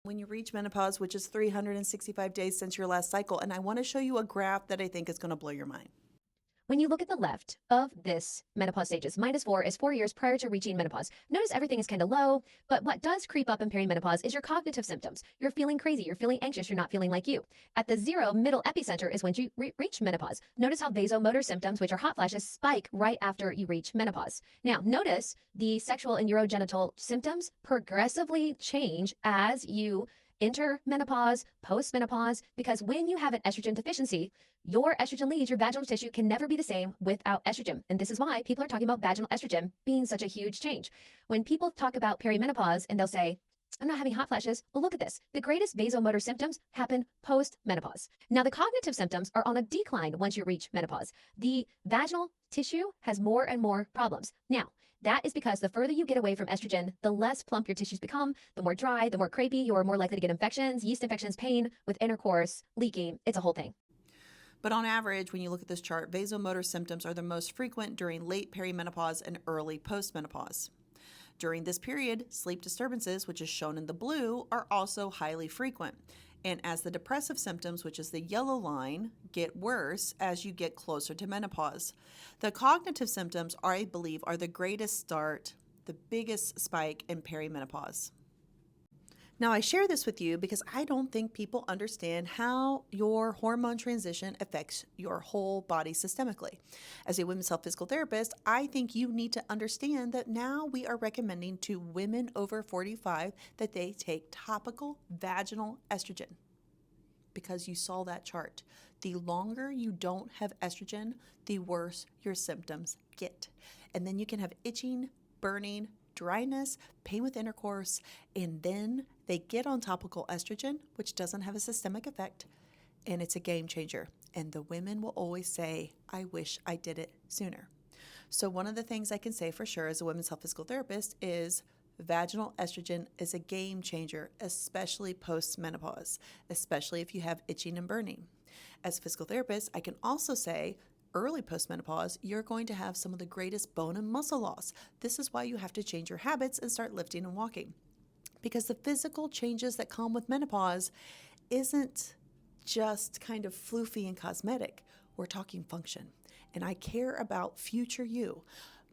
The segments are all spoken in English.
When you reach menopause, which is 365 days since your last cycle, and I want to show you a graph that I think is going to blow your mind. When you look at the left of this menopause stages, -4 is 4 years prior to reaching menopause. Notice everything is kind of low, but what does creep up in perimenopause is your cognitive symptoms. You're feeling crazy, you're feeling anxious, you're not feeling like you. At the 0 middle epicenter is when you reach menopause. Notice how vasomotor symptoms, which are hot flashes, spike right after you reach menopause. Now, notice the sexual and urogenital symptoms progressively change as you enter menopause, post-menopause, because when you have an estrogen deficiency, your estrogen leads, your vaginal tissue can never be the same without estrogen. And this is why people are talking about vaginal estrogen being such a huge change. When people talk about perimenopause and they'll say, I'm not having hot flashes. Well, look at this. The greatest vasomotor symptoms happen post-menopause. Now, the cognitive symptoms are on a decline once you reach menopause. The vaginal tissue has more and more problems. Now, that is because the further you get away from estrogen, the less plump your tissues become, the more dry, the more crepey, you're more likely to get infections, yeast infections, pain with intercourse, leaking. It's a whole thing. But on average, when you look at this chart, vasomotor symptoms are the most frequent during late perimenopause and early postmenopause. During this period, sleep disturbances, which is shown in the blue, are also highly frequent. And as the depressive symptoms, which is the yellow line, get worse as you get closer to menopause. The cognitive symptoms, I believe, are the greatest start, the biggest spike in perimenopause. Now, I share this with you because I don't think people understand how your hormone transition affects your whole body systemically. As a women's health physical therapist, I think you need to understand that now we are recommending to women over 45 that they take topical vaginal estrogen because you saw that chart. The longer you don't have estrogen, the worse your symptoms get. And then you can have itching, burning, dryness, pain with intercourse, and then they get on topical estrogen, which doesn't have a systemic effect, and it's a game changer. And the women will always say, I wish I did it sooner. So one of the things I can say for sure as a women's health physical therapist is vaginal estrogen is a game changer, especially post-menopause, especially if you have itching and burning. As a physical therapist, I can also say early postmenopause, you're going to have some of the greatest bone and muscle loss. This is why you have to change your habits and start lifting and walking. Because the physical changes that come with menopause isn't just kind of floofy and cosmetic. We're talking function. And I care about future you.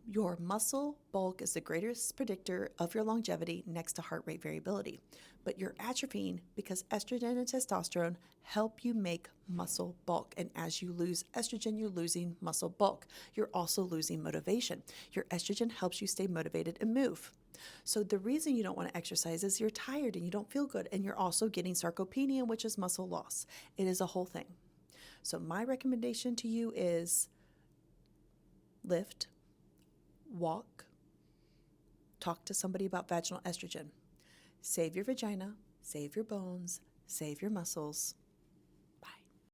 Your muscle bulk is the greatest predictor of your longevity next to heart rate variability. But you're atrophying because estrogen and testosterone help you make muscle bulk. And as you lose estrogen, you're losing muscle bulk. You're also losing motivation. Your estrogen helps you stay motivated and move. So the reason you don't want to exercise is you're tired and you don't feel good. And you're also getting sarcopenia, which is muscle loss. It is a whole thing. So my recommendation to you is lift, walk, talk to somebody about vaginal estrogen. Save your vagina, save your bones, save your muscles.